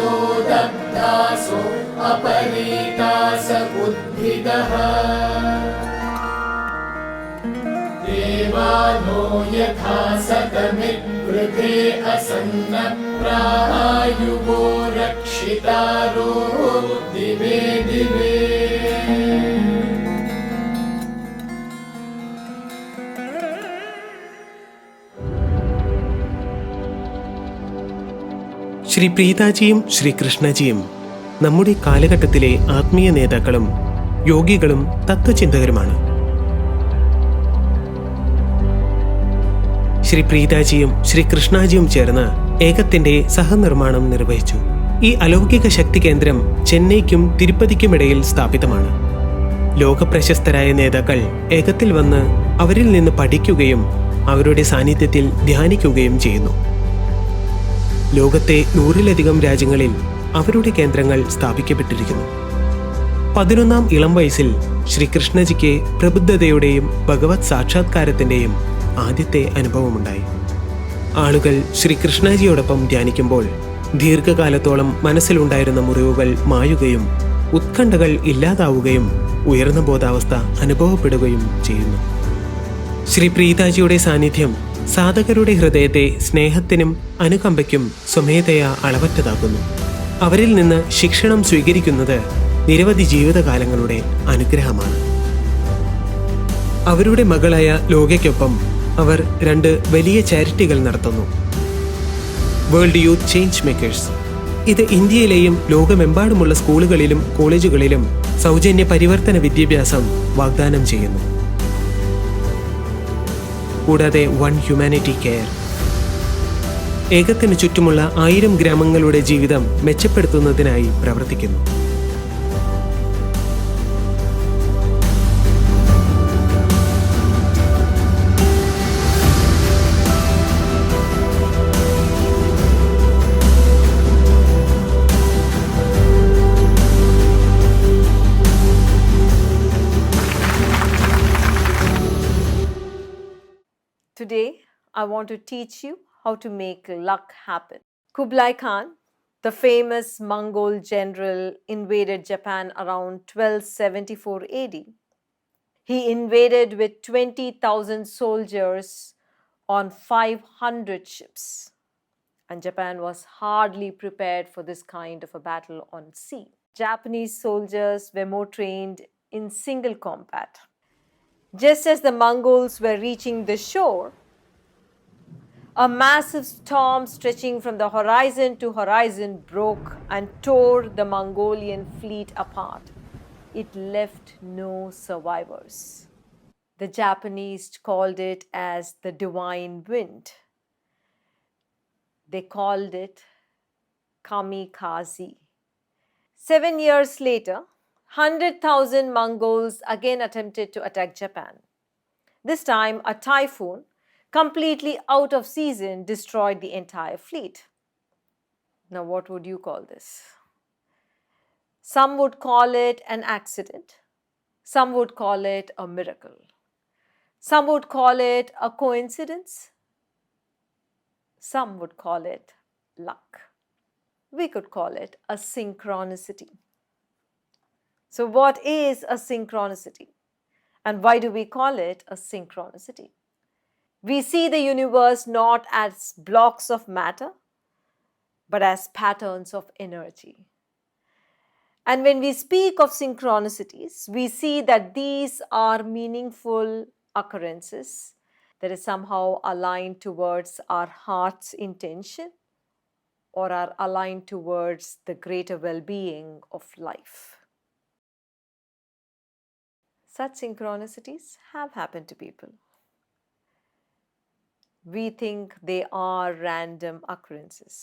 ततो दग्धासो अपरीतास उद्भिदः देवानो यथा सतमिद्वृते असन्नप्रायुवो रक्षितारो दिवे दिवे ശ്രീ പ്രീതാജിയും ശ്രീ കൃഷ്ണജിയും നമ്മുടെ കാലഘട്ടത്തിലെ ആത്മീയ നേതാക്കളും യോഗികളും തത്വചിന്തകരുമാണ്. ശ്രീ പ്രീതാജിയും ശ്രീ കൃഷ്ണജിയും ചേർന്ന് ഏകത്തിന്റെ സഹനിർമ്മാണം നിർവഹിച്ചു. ഈ അലൗകിക ശക്തി കേന്ദ്രം ചെന്നൈക്കും തിരുപ്പതിക്കുമിടയിൽ സ്ഥാപിതമാണ്. ലോകപ്രശസ്തരായ നേതാക്കൾ ഏകത്തിൽ വന്ന് അവരിൽ നിന്ന് പഠിക്കുകയും അവരുടെ സാന്നിധ്യത്തിൽ ധ്യാനിക്കുകയും ചെയ്യുന്നു. ലോകത്തെ 100-ലധികം രാജ്യങ്ങളിൽ അവരുടെ കേന്ദ്രങ്ങൾ സ്ഥാപിക്കപ്പെട്ടിരിക്കുന്നു. 11-ാം ഇളം വയസ്സിൽ ശ്രീ കൃഷ്ണജിക്ക് പ്രബുദ്ധതയുടെയും ഭഗവത് സാക്ഷാത്കാരത്തിന്റെയും ആദ്യത്തെ അനുഭവമുണ്ടായി. ആളുകൾ ശ്രീ കൃഷ്ണജിയോടൊപ്പം ധ്യാനിക്കുമ്പോൾ ദീർഘകാലത്തോളം മനസ്സിലുണ്ടായിരുന്ന മുറിവുകൾ മായുകയും ഉത്കണ്ഠകൾ ഇല്ലാതാവുകയും ഉയർന്ന ബോധാവസ്ഥ അനുഭവപ്പെടുകയും ചെയ്യുന്നു. ശ്രീ പ്രീതാജിയുടെ സാന്നിധ്യം സാധകരുടെ ഹൃദയത്തെ സ്നേഹത്തിനും അനുകമ്പയ്ക്കും സ്വമേധയാ അളവറ്റതാക്കുന്നു. അവരിൽ നിന്ന് ശിക്ഷണം സ്വീകരിക്കുന്നത് നിരവധി ജീവിതകാലങ്ങളുടെ അനുഗ്രഹമാണ്. അവരുടെ മകളായ ലോകയ്ക്കൊപ്പം അവർ 2 വലിയ ചാരിറ്റികൾ നടത്തുന്നു. World youth change makers. ഇത് ഇന്ത്യയിലെയും ലോകമെമ്പാടുമുള്ള സ്കൂളുകളിലും കോളേജുകളിലും സൗജന്യ പരിവർത്തന വിദ്യാഭ്യാസം വാഗ്ദാനം ചെയ്യുന്നു. കൂടാതെ വൺ ഹ്യൂമാനിറ്റി കെയർ ഏകത്തിന് ചുറ്റുമുള്ള 1000 ഗ്രാമങ്ങളുടെ ജീവിതം മെച്ചപ്പെടുത്തുന്നതിനായി പ്രവർത്തിക്കുന്നു. Today, I want to teach you how to make luck happen. Kublai Khan, the famous Mongol general, invaded Japan around 1274 AD. He invaded with 20,000 soldiers on 500 ships. And Japan was hardly prepared for this kind of a battle on sea. Japanese soldiers were more trained in single combat. Just as the Mongols were reaching the shore, a massive storm stretching from the horizon to horizon broke and tore the Mongolian fleet apart. It left no survivors. The Japanese called it as the divine wind. They called it kamikaze. 7 years later, 100,000 Mongols again attempted to attack Japan. This time, a typhoon, completely out of season, destroyed the entire fleet. Now, what would you call this? Some would call it an accident. Some would call it a miracle. Some would call it a coincidence. Some would call it luck. We could call it a synchronicity. So what is a synchronicity? And why do we call it a synchronicity? We see the universe not as blocks of matter, but as patterns of energy. And when we speak of synchronicities, we see that these are meaningful occurrences that is somehow aligned towards our heart's intention or are aligned towards the greater well-being of life. Such synchronicities have happened to people. We think they are random occurrences.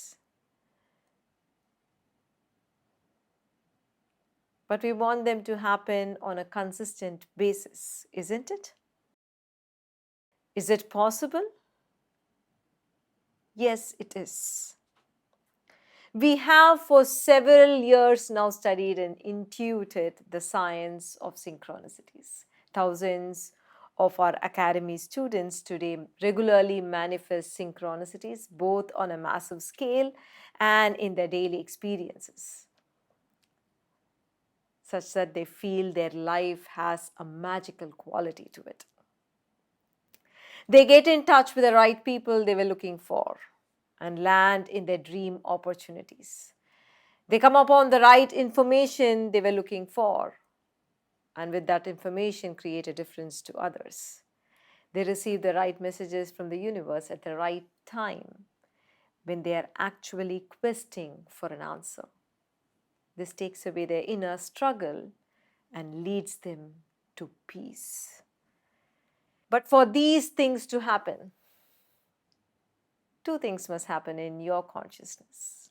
But we want them to happen on a consistent basis, isn't it? Is it possible? Yes, it is. We have for several years now studied and intuited the science of synchronicities. Thousands of our academy students today regularly manifest synchronicities both on a massive scale and in their daily experiences, such that they feel their life has a magical quality to it. They get in touch with the right people they were looking for and land in their dream opportunities. They come upon the right information they were looking for, and with that information, create a difference to others. They receive the right messages from the universe at the right time when they are actually questing for an answer. This takes away their inner struggle and leads them to peace. But for these things to happen, two things must happen in your consciousness.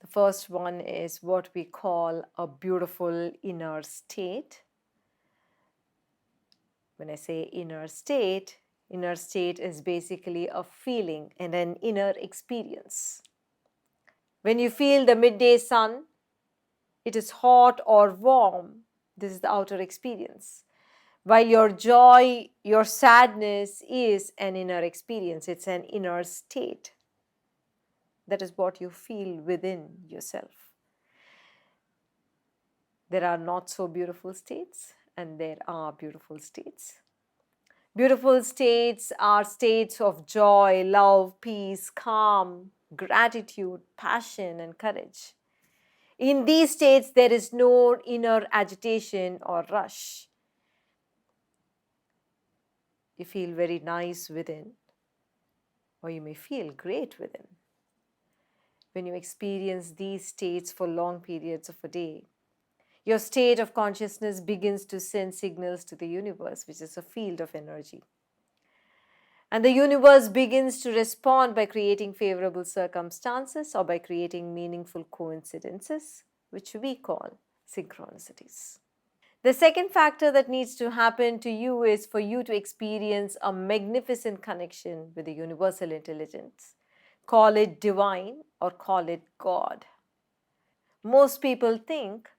The first one is what we call a beautiful inner state. When I say inner state is basically a feeling and an inner experience. When you feel the midday sun, it is hot or warm. This is the outer experience. While your joy, your sadness is an inner experience. It's an inner state. That is what you feel within yourself. There are not so beautiful states, and there are beautiful states. Beautiful states are states of joy, love, peace, calm, gratitude, passion, and courage. In these states, there is no inner agitation or rush. You feel very nice within, or you may feel great within. When you experience these states for long periods of a day, your state of consciousness begins to send signals to the universe, which is a field of energy. And the universe begins to respond by creating favorable circumstances or by creating meaningful coincidences, which we call synchronicities. The second factor that needs to happen to you is for you to experience a magnificent connection with the universal intelligence. Call it divine or call it God. Most people think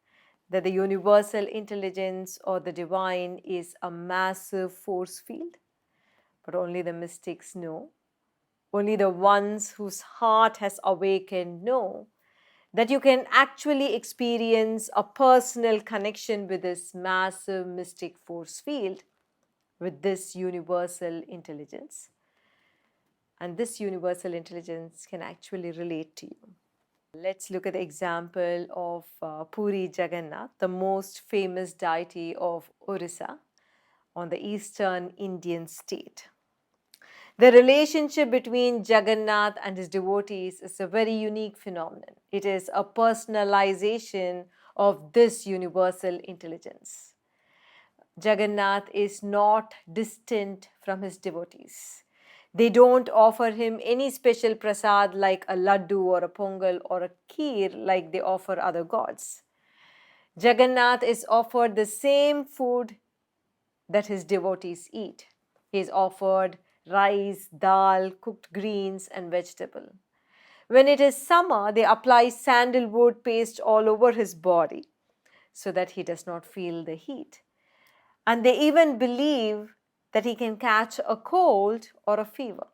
that the universal intelligence or the divine is a massive force field, but only the mystics know. Only the ones whose heart has awakened know that you can actually experience a personal connection with this massive mystic force field, with this universal intelligence. And this universal intelligence can actually relate to you. Let's look at the example of Puri Jagannath, the most famous deity of Orissa on the eastern Indian state. The relationship between Jagannath and his devotees is a very unique phenomenon. It is a personalization of this universal intelligence. Jagannath is not distant from his devotees. They don't offer him any special prasad like a laddu or a pongal or a kheer like they offer other gods. Jagannath is offered the same food that his devotees eat. He is offered rice, dal, cooked greens, and vegetable. When it is summer, they apply sandalwood paste all over his body so that he does not feel the heat. And they even believe that he can catch a cold or a fever.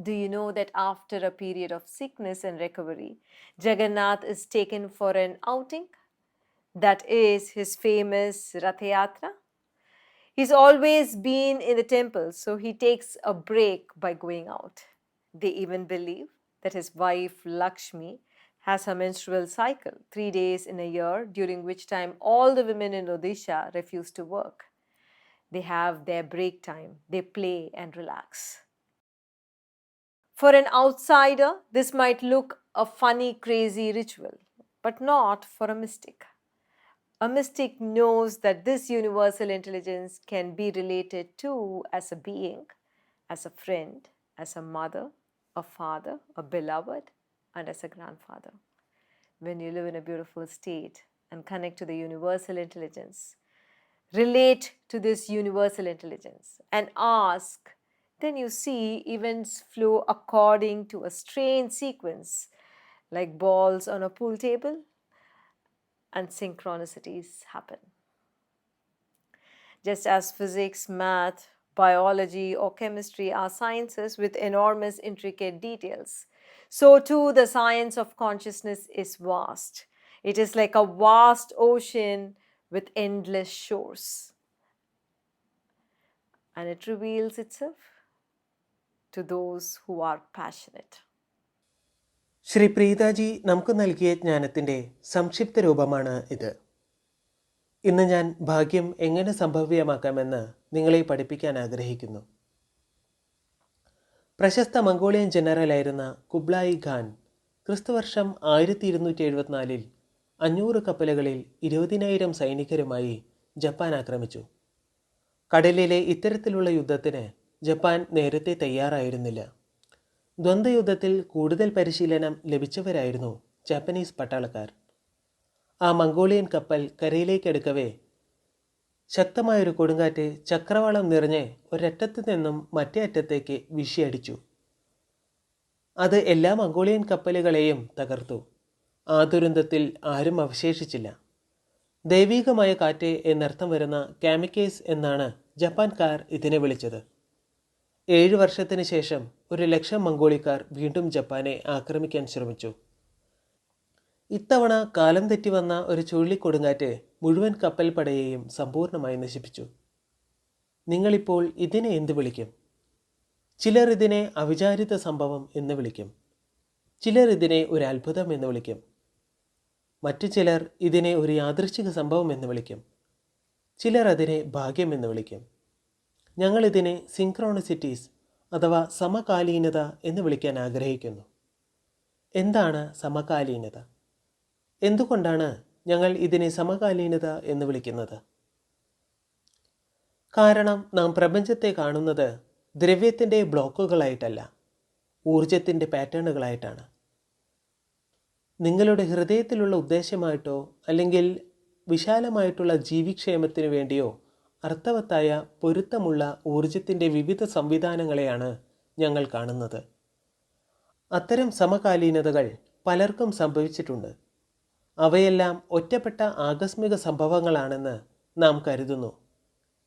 Do you know that after a period of sickness and recovery, Jagannath is taken for an outing? That is his famous Rath Yatra. He's always been in the temple, so he takes a break by going out. They even believe that his wife Lakshmi has her menstrual cycle 3 days in a year, during which time all the women in Odisha refuse to work. They have their break time, they play and relax. For an outsider, this might look a funny, crazy ritual, but not for a mystic. A mystic knows that this universal intelligence can be related to as a being, as a friend, as a mother, a father, a beloved, and as a grandfather. When you live in a beautiful state and connect to the universal intelligence, relate to this universal intelligence and ask, then you see events flow according to a strange sequence, like balls on a pool table, and synchronicities happen. Just as physics, math, biology, or chemistry are sciences with enormous intricate details, So too the science of consciousness is vast. It is like a vast ocean with endless shores, and it reveals itself to those who are passionate. Shri Preethaji നമുക്ക് നൽകിയ ജ്ഞാനത്തിൻ്റെ സംക്ഷിപ്ത രൂപമാണ് ഇത്. ഇന്ന് ഞാൻ ഭാഗ്യം എങ്ങനെ സംഭവ്യമാക്കാമെന്ന് നിങ്ങളെ പഠിപ്പിക്കാൻ ആഗ്രഹിക്കുന്നു. പ്രശസ്ത മംഗോളിയൻ ജനറലായിരുന്ന കുബ്ലായി ഖാൻ ക്രിസ്തുവർഷം 1274 500 കപ്പലുകളിൽ 20,000 സൈനികരുമായി ജപ്പാൻ ആക്രമിച്ചു. കടലിലെ ഇത്തരത്തിലുള്ള യുദ്ധത്തിന് ജപ്പാൻ നേരത്തെ തയ്യാറായിരുന്നില്ല. ദ്വന്ദ്വയുദ്ധത്തിൽ കൂടുതൽ പരിശീലനം ലഭിച്ചവരായിരുന്നു ജാപ്പനീസ് പട്ടാളക്കാർ. ആ മംഗോളിയൻ കപ്പൽ കരയിലേക്കെടുക്കവേ ശക്തമായൊരു കൊടുങ്കാറ്റ് ചക്രവാളം നിറഞ്ഞ് ഒരറ്റത്ത് നിന്നും മറ്റേ അറ്റത്തേക്ക് വീശിയടിച്ചു. അത് എല്ലാ മംഗോളിയൻ കപ്പലുകളെയും തകർത്തു. ആ ദുരന്തത്തിൽ ആരും അവശേഷിച്ചില്ല. ദൈവികമായ കാറ്റ് എന്നർത്ഥം വരുന്ന കാമിക്കേസ് എന്നാണ് ജപ്പാൻകാർ ഇതിനെ വിളിച്ചത്. 7 വർഷത്തിന് ശേഷം 100,000 മംഗോളിക്കാർ വീണ്ടും ജപ്പാനെ ആക്രമിക്കാൻ ശ്രമിച്ചു. ഇത്തവണ കാലം തെറ്റി വന്ന ഒരു ചുഴലിക്കൊടുങ്കാറ്റ് മുഴുവൻ കപ്പൽ പടയെയും സമ്പൂർണ്ണമായി നശിപ്പിച്ചു. നിങ്ങളിപ്പോൾ ഇതിനെ എന്ത് വിളിക്കും? ചിലർ ഇതിനെ അവിചാരിത സംഭവം എന്ന് വിളിക്കും. ചിലർ ഇതിനെ ഒരു അത്ഭുതം എന്ന് വിളിക്കും. മറ്റു ചിലർ ഇതിനെ ഒരു യാദൃശ്ചിക സംഭവം എന്ന് വിളിക്കും. ചിലർ അതിനെ ഭാഗ്യം എന്ന് വിളിക്കും. ഞങ്ങളിതിനെ സിൻക്രോണിസിറ്റീസ് അഥവാ സമകാലീനത എന്ന് വിളിക്കാൻ ആഗ്രഹിക്കുന്നു. എന്താണ് സമകാലീനത? എന്തുകൊണ്ടാണ് ഞങ്ങൾ ഇതിനെ സമകാലീനത എന്ന് വിളിക്കുന്നത്? കാരണം നാം പ്രപഞ്ചത്തെ കാണുന്നത് ദ്രവ്യത്തിൻ്റെ ബ്ലോക്കുകളായിട്ടല്ല, ഊർജത്തിൻ്റെ പാറ്റേണുകളായിട്ടാണ്. നിങ്ങളുടെ ഹൃദയത്തിലുള്ള ഉദ്ദേശമായിട്ടോ അല്ലെങ്കിൽ വിശാലമായിട്ടുള്ള ജീവിക്ഷേമത്തിനു വേണ്ടിയോ അർത്ഥവത്തായ പൊരുത്തമുള്ള ഊർജത്തിൻ്റെ വിവിധ സംവിധാനങ്ങളെയാണ് ഞങ്ങൾ കാണുന്നത്. അത്തരം സമകാലീനതകൾ പലർക്കും സംഭവിച്ചിട്ടുണ്ട്. അവയെല്ലാം ഒറ്റപ്പെട്ട ആകസ്മിക സംഭവങ്ങളാണെന്ന് നാം കരുതുന്നു.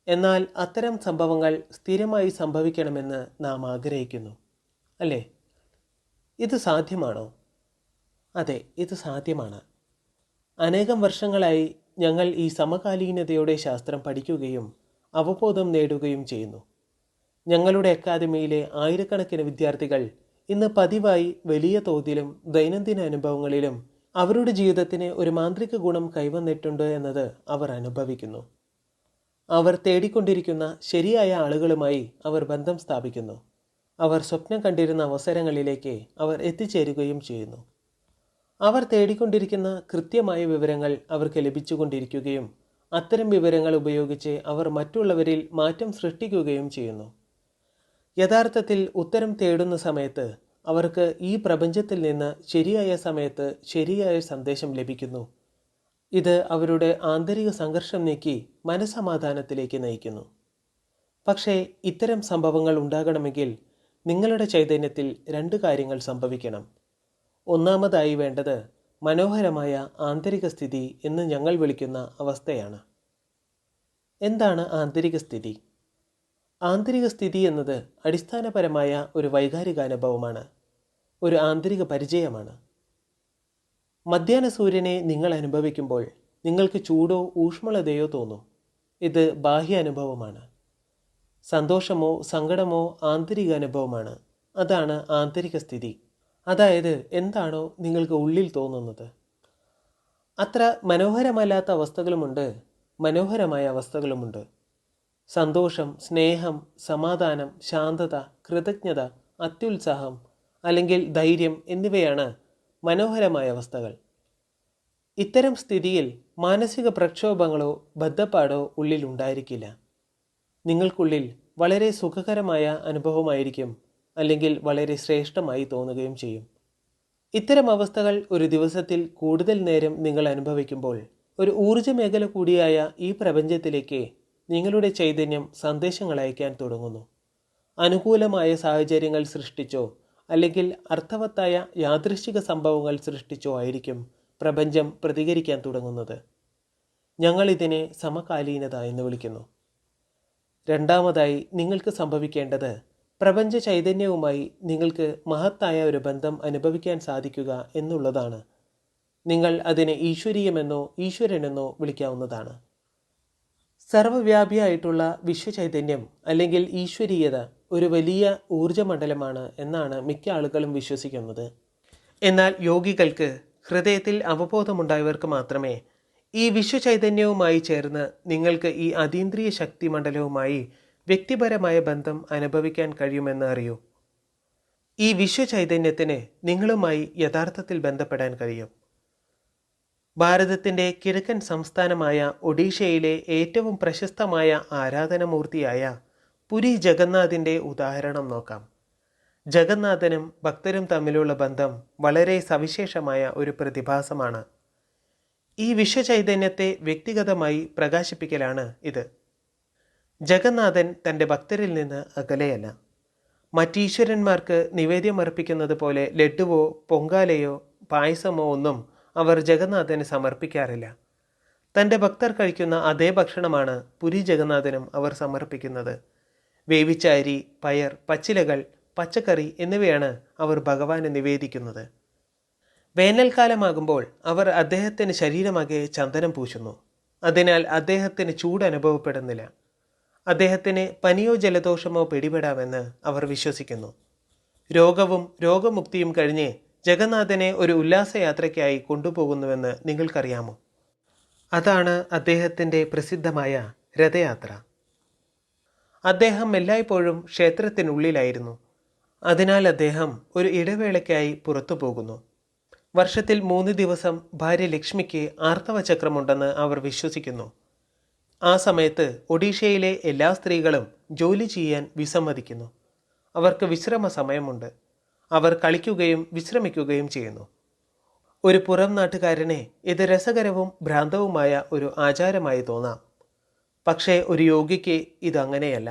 എന്നാൽ അത്തരം സംഭവങ്ങൾ സ്ഥിരമായി സംഭവിക്കണമെന്ന് നാം ആഗ്രഹിക്കുന്നു, അല്ലേ? ഇത് സാധ്യമാണോ? അതെ, ഇത് സാധ്യമാണ്. അനേകം വർഷങ്ങളായി ഞങ്ങൾ ഈ സമകാലീനതയുടെ ശാസ്ത്രം പഠിക്കുകയും അവബോധം നേടുകയും ചെയ്യുന്നു. ഞങ്ങളുടെ അക്കാദമിയിലെ ആയിരക്കണക്കിന് വിദ്യാർത്ഥികൾ ഇന്ന് പതിവായി വലിയ തോതിലും ദൈനംദിന അനുഭവങ്ങളിലും അവരുടെ ജീവിതത്തിന് ഒരു മാന്ത്രിക ഗുണം കൈവന്നിട്ടുണ്ട് എന്നത് അവർ അനുഭവിക്കുന്നു. അവർ തേടിക്കൊണ്ടിരിക്കുന്ന ശരിയായ ആളുകളുമായി അവർ ബന്ധം സ്ഥാപിക്കുന്നു. അവർ സ്വപ്നം കണ്ടിരുന്ന അവസരങ്ങളിലേക്ക് അവർ എത്തിച്ചേരുകയും ചെയ്യുന്നു. അവർ തേടിക്കൊണ്ടിരിക്കുന്ന കൃത്യമായ വിവരങ്ങൾ അവർക്ക് ലഭിച്ചുകൊണ്ടിരിക്കുകയും അത്തരം വിവരങ്ങൾ ഉപയോഗിച്ച് അവർ മറ്റുള്ളവരിൽ മാറ്റം സൃഷ്ടിക്കുകയും ചെയ്യുന്നു. യഥാർത്ഥത്തിൽ ഉത്തരം തേടുന്ന സമയത്ത് അവർക്ക് ഈ പ്രപഞ്ചത്തിൽ നിന്ന് ശരിയായ സമയത്ത് ശരിയായ സന്ദേശം ലഭിക്കുന്നു. ഇത് അവരുടെ ആന്തരിക സംഘർഷം നീക്കി മനസ്സമാധാനത്തിലേക്ക് നയിക്കുന്നു. പക്ഷേ ഇത്തരം സംഭവങ്ങൾ ഉണ്ടാകണമെങ്കിൽ നിങ്ങളുടെ ചൈതന്യത്തിൽ 2 കാര്യങ്ങൾ സംഭവിക്കണം. ഒന്നാമതായി വേണ്ടത് മനോഹരമായ ആന്തരിക സ്ഥിതി എന്ന് ഞങ്ങൾ വിളിക്കുന്ന അവസ്ഥയാണ്. എന്താണ് ആന്തരിക സ്ഥിതി? ആന്തരിക സ്ഥിതി എന്നത് അടിസ്ഥാനപരമായ ഒരു വൈകാരിക അനുഭവമാണ്, ഒരു ആന്തരിക പരിചയമാണ്. മധ്യാഹ്ന സൂര്യനെ നിങ്ങൾ അനുഭവിക്കുമ്പോൾ നിങ്ങൾക്ക് ചൂടോ ഊഷ്മളതയോ തോന്നും. ഇത് ബാഹ്യ അനുഭവമാണ്. സന്തോഷമോ സങ്കടമോ ആന്തരിക അനുഭവമാണ്. അതാണ് ആന്തരിക സ്ഥിതി. അതായത് എന്താണോ നിങ്ങൾക്ക് ഉള്ളിൽ തോന്നുന്നത്. അത്ര മനോഹരമല്ലാത്ത അവസ്ഥകളുമുണ്ട്, മനോഹരമായ അവസ്ഥകളുമുണ്ട്. സന്തോഷം, സ്നേഹം, സമാധാനം, ശാന്തത, കൃതജ്ഞത, അത്യുത്സാഹം അല്ലെങ്കിൽ ധൈര്യം എന്നിവയാണ് മനോഹരമായ അവസ്ഥകൾ. ഇത്തരം സ്ഥിതിയിൽ മാനസിക പ്രക്ഷോഭങ്ങളോ ബദ്ധപ്പാടോ ഉള്ളിൽ ഉണ്ടായിരിക്കില്ല. നിങ്ങൾക്കുള്ളിൽ വളരെ സുഖകരമായ അനുഭവമായിരിക്കും, അല്ലെങ്കിൽ വളരെ ശ്രേഷ്ഠമായി തോന്നുകയും ചെയ്യും. ഇത്തരം അവസ്ഥകൾ ഒരു ദിവസത്തിൽ കൂടുതൽ നേരം നിങ്ങൾ അനുഭവിക്കുമ്പോൾ ഒരു ഊർജ്ജ മേഖല കൂടിയായ ഈ പ്രപഞ്ചത്തിലേക്ക് നിങ്ങളുടെ ചൈതന്യം സന്ദേശങ്ങൾ അയക്കാൻ തുടങ്ങുന്നു. അനുകൂലമായ സാഹചര്യങ്ങൾ സൃഷ്ടിച്ചോ അല്ലെങ്കിൽ അർത്ഥവത്തായ യാദൃശ്ചിക സംഭവങ്ങൾ സൃഷ്ടിച്ചോ ആയിരിക്കും പ്രപഞ്ചം പ്രതികരിക്കാൻ തുടങ്ങുന്നത്. ഞങ്ങളിതിനെ സമകാലീനത എന്ന് വിളിക്കുന്നു. രണ്ടാമതായി നിങ്ങൾക്ക് സംഭവിക്കേണ്ടത് പ്രപഞ്ച ചൈതന്യവുമായി നിങ്ങൾക്ക് മഹത്തായ ഒരു ബന്ധം അനുഭവിക്കാൻ സാധിക്കുക എന്നുള്ളതാണ്. നിങ്ങൾ അതിനെ ഈശ്വരീയമെന്നോ ഈശ്വരനെന്നോ വിളിക്കാവുന്നതാണ്. സർവ്വവ്യാപിയായിട്ടുള്ള വിശ്വചൈതന്യം അല്ലെങ്കിൽ ഈശ്വരീയത ഒരു വലിയ ഊർജ്ജമണ്ഡലമാണ് എന്നാണ് മിക്ക ആളുകളും വിശ്വസിക്കുന്നത്. എന്നാൽ യോഗികൾക്ക്, ഹൃദയത്തിൽ അവബോധമുണ്ടായവർക്ക് മാത്രമേ ഈ വിശ്വചൈതന്യവുമായി ചേർന്ന് നിങ്ങൾക്ക് ഈ അതീന്ദ്രിയ ശക്തി മണ്ഡലവുമായി വ്യക്തിപരമായ ബന്ധം അനുഭവിക്കാൻ കഴിയുമെന്ന് അറിയൂ. ഈ വിശ്വചൈതന്യത്തിന് നിങ്ങളുമായി യഥാർത്ഥത്തിൽ ബന്ധപ്പെടാൻ കഴിയും. ഭാരതത്തിൻ്റെ കിഴക്കൻ സംസ്ഥാനമായ ഒഡീഷയിലെ ഏറ്റവും പ്രശസ്തമായ ആരാധനമൂർത്തിയായ പുരി ജഗന്നാഥിൻ്റെ ഉദാഹരണം നോക്കാം. ജഗന്നാഥനും ഭക്തരും തമ്മിലുള്ള ബന്ധം വളരെ സവിശേഷമായ ഒരു പ്രതിഭാസമാണ്. ഈ വിശ്വചൈതന്യത്തെ വ്യക്തിഗതമായി പ്രകാശിപ്പിക്കലാണ് ഇത്. ജഗന്നാഥൻ തൻ്റെ ഭക്തരിൽ നിന്ന് അകലെയല്ല. മറ്റീശ്വരന്മാർക്ക് നിവേദ്യമർപ്പിക്കുന്നത് പോലെ ലഡുവോ പൊങ്കാലയോ പായസമോ ഒന്നും അവർ ജഗന്നാഥന് സമർപ്പിക്കാറില്ല. തൻ്റെ ഭക്തർ കഴിക്കുന്ന അതേ ഭക്ഷണമാണ് പുരി ജഗന്നാഥനും അവർ സമർപ്പിക്കുന്നത്. വേവിച്ച അരി, പയർ, പച്ചിലകൾ, പച്ചക്കറി എന്നിവയാണ് അവർ ഭഗവാന് നിവേദിക്കുന്നത്. വേനൽക്കാലമാകുമ്പോൾ അവർ അദ്ദേഹത്തിന് ശരീരമാകെ ചന്ദനം പൂശുന്നു. അതിനാൽ അദ്ദേഹത്തിന് ചൂട് അനുഭവപ്പെടുന്നില്ല. അദ്ദേഹത്തിന് പനിയോ ജലദോഷമോ പിടിപെടാമെന്ന് അവർ വിശ്വസിക്കുന്നു. രോഗവും രോഗമുക്തിയും കഴിഞ്ഞ് ജഗന്നാഥനെ ഒരു ഉല്ലാസയാത്രയ്ക്കായി കൊണ്ടുപോകുന്നുവെന്ന് നിങ്ങൾക്കറിയാമോ? അതാണ് അദ്ദേഹത്തിൻ്റെ പ്രസിദ്ധമായ രഥയാത്ര. അദ്ദേഹം എല്ലായ്പ്പോഴും ക്ഷേത്രത്തിനുള്ളിലായിരുന്നു. അതിനാൽ അദ്ദേഹം ഒരു ഇടവേളയ്ക്കായി പുറത്തു പോകുന്നു. വർഷത്തിൽ 3 ദിവസം ഭാര്യ ലക്ഷ്മിക്ക് ആർത്തവചക്രമുണ്ടെന്ന് അവർ വിശ്വസിക്കുന്നു. ആ സമയത്ത് ഒഡീഷയിലെ എല്ലാ സ്ത്രീകളും ജോലി ചെയ്യാൻ വിസമ്മതിക്കുന്നു. അവർക്ക് വിശ്രമ സമയമുണ്ട്. അവർ കളിക്കുകയും വിശ്രമിക്കുകയും ചെയ്യുന്നു. ഒരു പുറം നാട്ടുകാരനെ ഇത് രസകരവും ഭ്രാന്തവുമായ ഒരു ആചാരമായി തോന്നാം. പക്ഷേ ഒരു യോഗിക്ക് ഇതങ്ങനെയല്ല.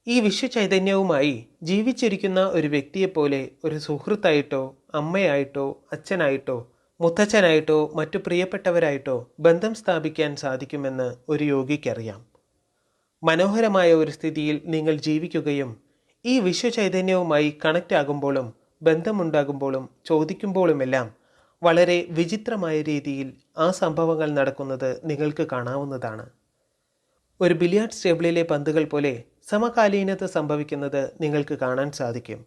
ഈ വിശ്വചൈതന്യവുമായി ജീവിച്ചിരിക്കുന്ന ഒരു വ്യക്തിയെപ്പോലെ ഒരു സുഹൃത്തായിട്ടോ അമ്മയായിട്ടോ അച്ഛനായിട്ടോ മുത്തച്ഛനായിട്ടോ മറ്റു പ്രിയപ്പെട്ടവരായിട്ടോ ബന്ധം സ്ഥാപിക്കാൻ സാധിക്കുമെന്ന് ഒരു യോഗിക്കറിയാം. മനോഹരമായ ഒരു സ്ഥിതിയിൽ നിങ്ങൾ ജീവിക്കുകയും ഈ വിശ്വചൈതന്യവുമായി കണക്റ്റ് ആകുമ്പോഴും ബന്ധമുണ്ടാകുമ്പോഴും ചോദിക്കുമ്പോഴുമെല്ലാം വളരെ വിചിത്രമായ രീതിയിൽ ആ സംഭവങ്ങൾ നടക്കുന്നത് നിങ്ങൾക്ക് കാണാവുന്നതാണ്. ഒരു ബിലിയാർഡ്സ് ടേബിളിലെ പന്തുകൾ പോലെ സമകാലീനത സംഭവിക്കുന്നത് നിങ്ങൾക്ക് കാണാൻ സാധിക്കും.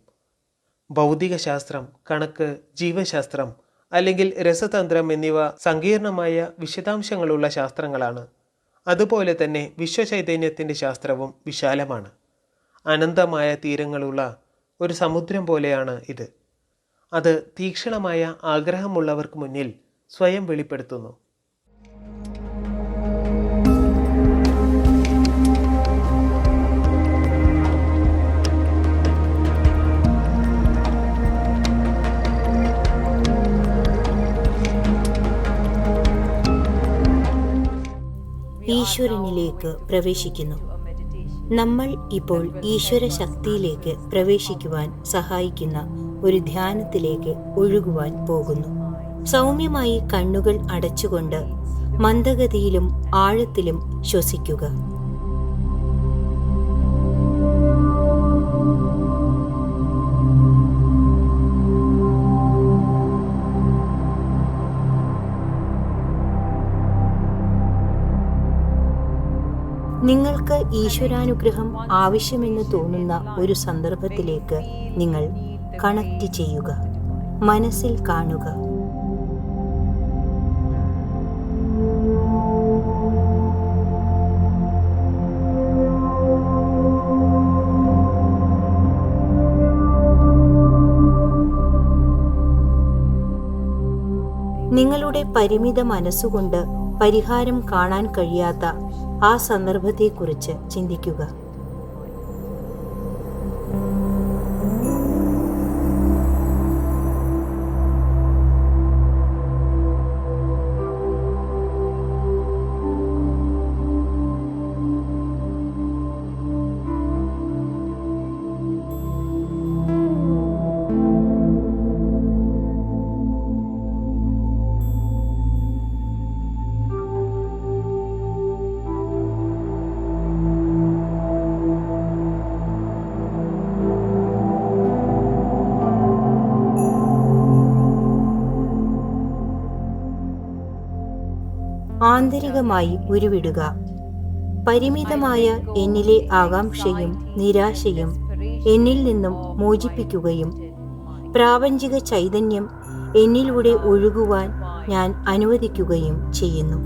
ഭൗതിക ശാസ്ത്രം, കണക്ക്, ജീവശാസ്ത്രം അല്ലെങ്കിൽ രസതന്ത്രം എന്നിവ സങ്കീർണമായ വിശദാംശങ്ങളുള്ള ശാസ്ത്രങ്ങളാണ്. അതുപോലെ തന്നെ വിശ്വചൈതന്യത്തിൻ്റെ ശാസ്ത്രവും വിശാലമാണ്. അനന്തമായ തീരങ്ങളുള്ള ഒരു സമുദ്രം പോലെയാണ് ഇത്. അത് തീക്ഷ്ണമായ ആഗ്രഹമുള്ളവർക്ക് മുന്നിൽ സ്വയം വെളിപ്പെടുത്തുന്നു. ഈശ്വരനിലേക്ക് പ്രവേശിക്കുന്നു. നമ്മൾ ഇപ്പോൾ ഈശ്വര ശക്തിയിലേക്ക് പ്രവേശിക്കുവാൻ സഹായിക്കുന്ന ഒരു ധ്യാനത്തിലേക്ക് ഒഴുകുവാൻ പോകുന്നു. സൗമ്യമായി കണ്ണുകൾ അടച്ചുകൊണ്ട് മന്ദഗതിയിലും ആഴത്തിലും ശ്വസിക്കുക. നിങ്ങൾക്ക് ഈശ്വരാനുഗ്രഹം ആവശ്യമെന്ന് തോന്നുന്ന ഒരു സന്ദർഭത്തിലേക്ക് നിങ്ങൾ കണക്റ്റ് ചെയ്യുക. മനസ്സിൽ കാണുക. നിങ്ങളുടെ പരിമിത മനസ്സുകൊണ്ട് പരിഹാരം കാണാൻ കഴിയാത്ത ആ സന്ദർഭത്തെക്കുറിച്ച് ചിന്തിക്കുക. ആന്തരികമായി ഉരുവിടുക. പരിമിതമായ എന്നിലെ ആകാംക്ഷയും നിരാശയും എന്നിൽ നിന്നും മോചിപ്പിക്കുകയും പ്രാപഞ്ചിക ചൈതന്യം എന്നിലൂടെ ഒഴുകുവാൻ ഞാൻ അനുവദിക്കുകയും ചെയ്യുന്നു.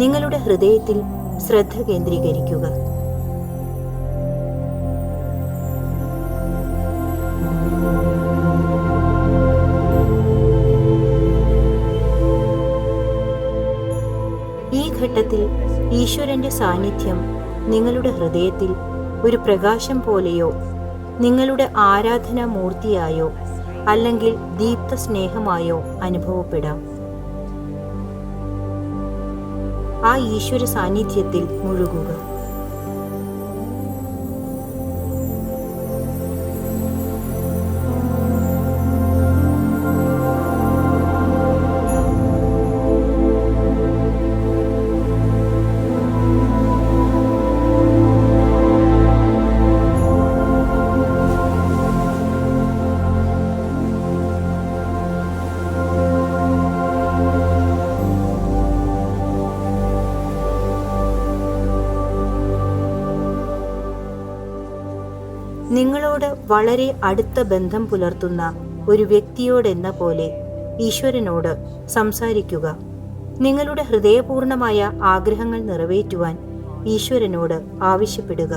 നിങ്ങളുടെ ഹൃദയത്തിൽ ശ്രദ്ധ കേന്ദ്രീകരിക്കുക. ഈ ഘട്ടത്തിൽ ഈശ്വരന്റെ സാന്നിധ്യം നിങ്ങളുടെ ഹൃദയത്തിൽ ഒരു പ്രകാശം പോലെയോ നിങ്ങളുടെ ആരാധനാ മൂർത്തിയായോ അല്ലെങ്കിൽ ദീപ്ത സ്നേഹമായോ അനുഭവപ്പെടാം. ആ ഈശ്വര സാന്നിധ്യത്തിൽ മുഴുകുക. നിങ്ങളോട് വളരെ അടുത്ത ബന്ധം പുലർത്തുന്ന ഒരു വ്യക്തിയോടെന്ന പോലെ ഈശ്വരനോട് സംസാരിക്കുക. നിങ്ങളുടെ ഹൃദയപൂർണമായ ആഗ്രഹങ്ങൾ നിറവേറ്റുവാൻ ഈശ്വരനോട് ആവശ്യപ്പെടുക.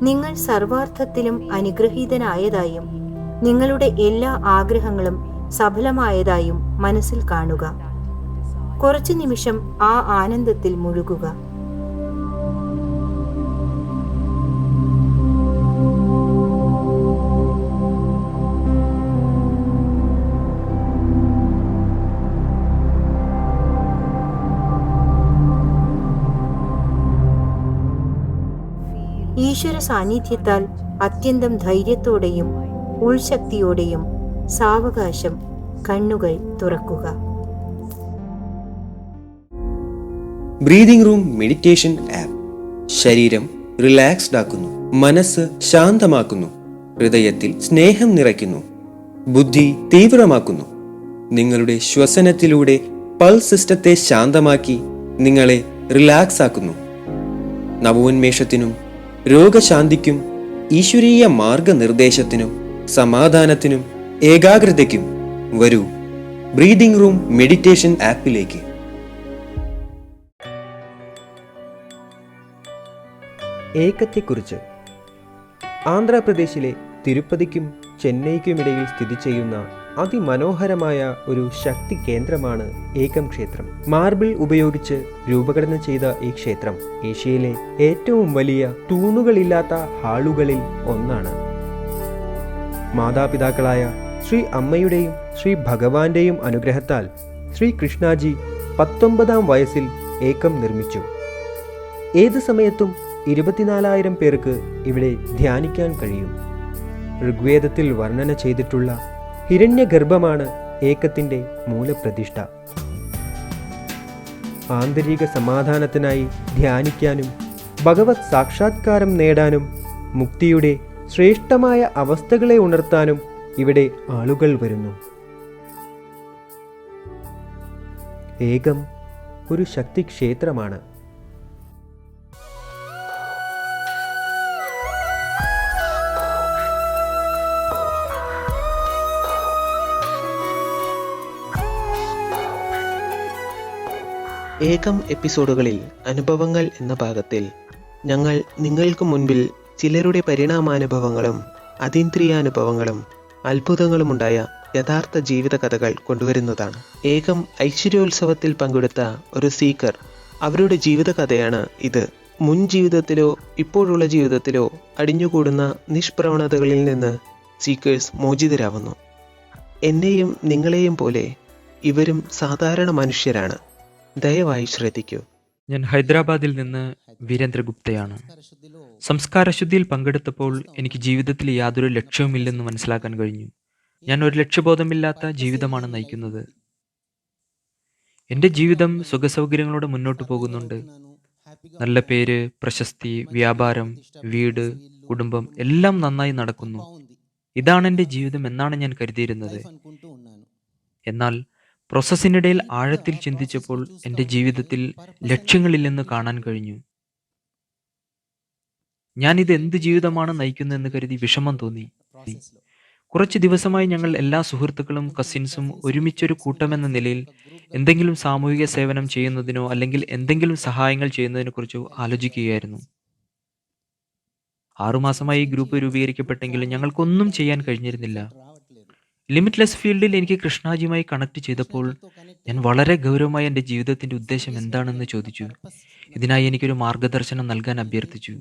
നിങ്ങൾ സർവാർത്ഥത്തിലും അനുഗ്രഹീതനായതായും നിങ്ങളുടെ എല്ലാ ആഗ്രഹങ്ങളും സഫലമായതായും മനസ്സിൽ കാണുക. കുറച്ചു നിമിഷം ആ ആനന്ദത്തിൽ മുഴുകുക. ഈശ്വര സാന്നിധ്യത്താൽ അത്യന്തം ധൈര്യത്തോടെയും ഉൾശക്തിയോടെയും സാവകാശം കണ്ണുകൾ തുറക്കുക. ബ്രീതിംഗ് റൂം മെഡിറ്റേഷൻ ആപ്പ് ശരീരം റിലാക്സ്ഡ് ആക്കുന്നു, മനസ്സ് ശാന്തമാക്കുന്നു, ഹൃദയത്തിൽ സ്നേഹം നിറയ്ക്കുന്നു, ബുദ്ധി തീവ്രമാക്കുന്നു. നിങ്ങളുടെ ശ്വസനത്തിലൂടെ പൾസ് സിസ്റ്റത്തെ ശാന്തമാക്കി നിങ്ങളെ റിലാക്സ് ആക്കുന്നു. നവോന്മേഷത്തിനും രോഗശാന്തിക്കും ഈശ്വരീയ മാർഗനിർദ്ദേശത്തിനും സമാധാനത്തിനും ഏകാഗ്രതയ്ക്കും വരൂ ബ്രീതിംഗ് റൂം മെഡിറ്റേഷൻ ആപ്പിലേക്ക്. ഏകത്തെക്കുറിച്ച് ആന്ധ്രാപ്രദേശിലെ തിരുപ്പതിക്കും ചെന്നൈക്കുമിടയിൽ സ്ഥിതി ചെയ്യുന്ന അതിമനോഹരമായ ഒരു ശക്തി കേന്ദ്രമാണ് ഏകം ക്ഷേത്രം. മാർബിൾ ഉപയോഗിച്ച് രൂപകൽപ്പന ചെയ്ത ഈ ക്ഷേത്രം ഏഷ്യയിലെ ഏറ്റവും വലിയ തൂണുകളില്ലാത്ത ഹാളുകളിൽ ഒന്നാണ്. മാതാപിതാക്കളായ ശ്രീ അമ്മയുടെയും ശ്രീ ഭഗവാന്റെയും അനുഗ്രഹത്താൽ ശ്രീ കൃഷ്ണാജി 19-ാം വയസ്സിൽ ഏകം നിർമ്മിച്ചു. ഏത് സമയത്തും 24,000 പേർക്ക് ഇവിടെ ധ്യാനിക്കാൻ കഴിയും. ഋഗ്വേദത്തിൽ വർണ്ണന ചെയ്തിട്ടുള്ള ഹിരണ്യഗർഭമാണ് ഏകത്തിന്റെ മൂലപ്രതിഷ്ഠ. ആന്തരിക സമാധാനത്തിനായി ധ്യാനിക്കാനും ഭഗവത് സാക്ഷാത്കാരം നേടാനും മുക്തിയുടെ ശ്രേഷ്ഠമായ അവസ്ഥകളെ ഉണർത്താനും ഇവിടെ ആളുകൾ വരുന്നു. ഏകം ഒരു ശക്തിക്ഷേത്രമാണ്. ഏകം എപ്പിസോഡുകളിൽ അനുഭവങ്ങൾ എന്ന ഭാഗത്തിൽ ഞങ്ങൾ നിങ്ങൾക്ക് മുൻപിൽ ചിലരുടെ പരിണാമാനുഭവങ്ങളും അതീന്ദ്രിയാനുഭവങ്ങളും അത്ഭുതങ്ങളുമുണ്ടായ യഥാർത്ഥ ജീവിത കഥകൾ കൊണ്ടുവരുന്നതാണ്. ഏകം ഐശ്വര്യോത്സവത്തിൽ പങ്കെടുത്ത ഒരു സീക്കർ അവരുടെ ജീവിത കഥയാണ് ഇത്. മുൻ ജീവിതത്തിലോ ഇപ്പോഴുള്ള ജീവിതത്തിലോ അടിഞ്ഞുകൂടുന്ന നിഷ്പ്രവണതകളിൽ നിന്ന് സീക്കേഴ്സ് മോചിതരാവുന്നു. എന്നെയും നിങ്ങളെയും പോലെ ഇവരും സാധാരണ മനുഷ്യരാണ്. ദയവായി ശ്രദ്ധിക്കൂ. ഞാൻ ഹൈദരാബാദിൽ നിന്ന് വീരേന്ദ്രഗുപ്തയാണ്. സംസ്കാരശുദ്ധിയിൽ പങ്കെടുത്തപ്പോൾ എനിക്ക് ജീവിതത്തിൽ യാതൊരു ലക്ഷ്യവുമില്ലെന്ന് മനസ്സിലാക്കാൻ കഴിഞ്ഞു. ഞാൻ ഒരു ലക്ഷ്യബോധമില്ലാത്ത ജീവിതമാണ് നയിക്കുന്നത്. എൻ്റെ ജീവിതം സുഖസൗകര്യങ്ങളോടെ മുന്നോട്ട് പോകുന്നുണ്ട്. നല്ല പേര്, പ്രശസ്തി, വ്യാപാരം, വീട്, കുടുംബം എല്ലാം നന്നായി നടക്കുന്നു. ഇതാണ് എൻ്റെ ജീവിതം എന്നാണ് ഞാൻ കരുതിയിരുന്നത്. എന്നാൽ പ്രോസസ്സിനിടയിൽ ആഴത്തിൽ ചിന്തിച്ചപ്പോൾ എൻ്റെ ജീവിതത്തിൽ ലക്ഷ്യങ്ങളില്ലെന്ന് കാണാൻ കഴിഞ്ഞു. ഞാനിത് എന്ത് ജീവിതമാണ് നയിക്കുന്നതെന്ന് കരുതി വിഷമം തോന്നി. കുറച്ച് ദിവസമായി ഞങ്ങൾ എല്ലാ സുഹൃത്തുക്കളും കസിൻസും ഒരുമിച്ചൊരു കൂട്ടമെന്ന നിലയിൽ എന്തെങ്കിലും സാമൂഹിക സേവനം ചെയ്യുന്നതിനോ അല്ലെങ്കിൽ എന്തെങ്കിലും സഹായങ്ങൾ ചെയ്യുന്നതിനെ കുറിച്ചോ ആലോചിക്കുകയായിരുന്നു. 6 മാസമായി ഈ ഗ്രൂപ്പ് രൂപീകരിക്കപ്പെട്ടെങ്കിലും ഞങ്ങൾക്കൊന്നും ചെയ്യാൻ കഴിഞ്ഞിരുന്നില്ല. ലിമിറ്റ്ലെസ് ഫീൽഡിൽ എനിക്ക് കൃഷ്ണാജിയുമായി കണക്ട് ചെയ്തപ്പോൾ ഞാൻ വളരെ ഗൗരവമായി എൻ്റെ ജീവിതത്തിൻ്റെ ഉദ്ദേശം എന്താണെന്ന് ചോദിച്ചു. ഇതിനായി എനിക്കൊരു മാർഗദർശനം നൽകാൻ അഭ്യർത്ഥിച്ചു.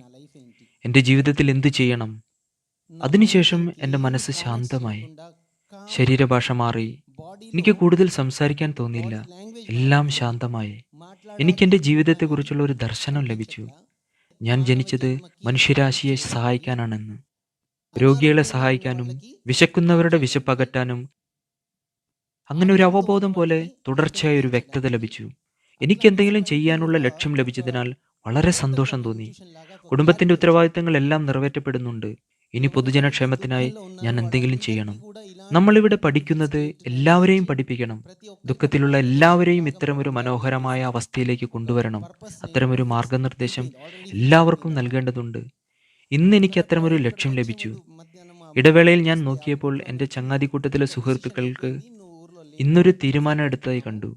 എൻ്റെ ജീവിതത്തിൽ എന്തു ചെയ്യണം? അതിനുശേഷം എൻ്റെ മനസ്സ് ശാന്തമായി. ശരീരഭാഷ മാറി. എനിക്ക് കൂടുതൽ സംസാരിക്കാൻ തോന്നിയില്ല. എല്ലാം ശാന്തമായി. എനിക്കെൻ്റെ ജീവിതത്തെക്കുറിച്ചുള്ള ഒരു ദർശനം ലഭിച്ചു. ഞാൻ ജനിച്ചത് മനുഷ്യരാശിയെ സഹായിക്കാനാണെന്ന്. രോഗികളെ സഹായിക്കാനും വിശക്കുന്നവരുടെ വിശപ്പകറ്റാനും. അങ്ങനെ ഒരു അവബോധം പോലെ തുടർച്ചയായ ഒരു വ്യക്തത ലഭിച്ചു. എനിക്ക് എന്തെങ്കിലും ചെയ്യാനുള്ള ലക്ഷ്യം ലഭിച്ചതിനാൽ വളരെ സന്തോഷം തോന്നി. കുടുംബത്തിന്റെ ഉത്തരവാദിത്തങ്ങൾ എല്ലാം നിറവേറ്റപ്പെടുന്നുണ്ട്. ഇനി പൊതുജനക്ഷേമത്തിനായി ഞാൻ എന്തെങ്കിലും ചെയ്യണം. നമ്മളിവിടെ പഠിക്കുന്നത് എല്ലാവരെയും പഠിപ്പിക്കണം. ദുഃഖത്തിലുള്ള എല്ലാവരെയും ഇത്തരമൊരു മനോഹരമായ അവസ്ഥയിലേക്ക് കൊണ്ടുവരണം. അത്തരമൊരു മാർഗനിർദ്ദേശം എല്ലാവർക്കും നൽകേണ്ടതുണ്ട്. ഇന്ന് എനിക്ക് അത്തരമൊരു ലക്ഷ്യം ലഭിച്ചു. ഇടവേളയിൽ ഞാൻ നോക്കിയപ്പോൾ എൻ്റെ ചങ്ങാതിക്കൂട്ടത്തിലെ സുഹൃത്തുക്കൾക്ക് ഇന്നൊരു തീരുമാനം എടുത്തതായി കണ്ടു.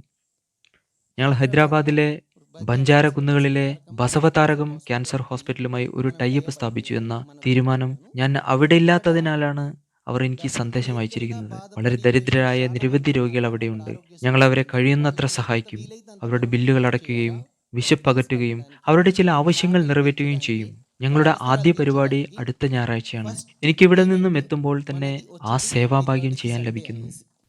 ഞങ്ങൾ ഹൈദരാബാദിലെ ബഞ്ചാര കുന്നുകളിലെ ബസവതാരകം ക്യാൻസർ ഹോസ്പിറ്റലുമായി ഒരു ടൈപ്പ് സ്ഥാപിച്ചു എന്ന തീരുമാനം. ഞാൻ അവിടെ ഇല്ലാത്തതിനാലാണ് അവർ എനിക്ക് സന്ദേശം അയച്ചിരിക്കുന്നത്. വളരെ ദരിദ്രരായ നിരവധി രോഗികൾ അവിടെയുണ്ട്. ഞങ്ങൾ അവരെ കഴിയുന്നത്ര സഹായിക്കും. അവരുടെ ബില്ലുകൾ അടയ്ക്കുകയും വിശപ്പകറ്റുകയും അവരുടെ ചില ആവശ്യങ്ങൾ നിറവേറ്റുകയും ചെയ്യും. ഞങ്ങളുടെ ആദ്യ പരിപാടി അടുത്ത ഞായറാഴ്ചയാണ്. എനിക്കിവിടെ നിന്നും എത്തുമ്പോൾ തന്നെ ആ സേവാഭാഗ്യം ചെയ്യാൻ ലഭിക്കുന്നു.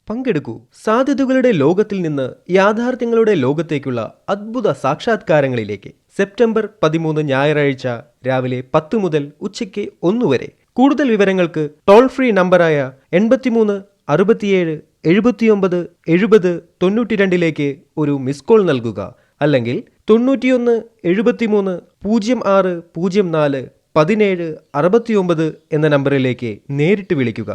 പങ്കെടുക്കൂ. സാധ്യതകളുടെ ലോകത്തിൽ നിന്ന് യാഥാർത്ഥ്യങ്ങളുടെ ലോകത്തേക്കുള്ള അദ്ഭുത സാക്ഷാത്കാരങ്ങളിലേക്ക്. സെപ്റ്റംബർ 13 ഞായറാഴ്ച രാവിലെ 10 മുതൽ ഉച്ചയ്ക്ക് 1 വരെ. കൂടുതൽ വിവരങ്ങൾക്ക് ടോൾ ഫ്രീ നമ്പറായ 83 67 79 70 92 ഒരു മിസ് കോൾ നൽകുക. അല്ലെങ്കിൽ 91 73 06 04 17 69 എന്ന നമ്പറിലേക്ക് നേരിട്ട് വിളിക്കുക.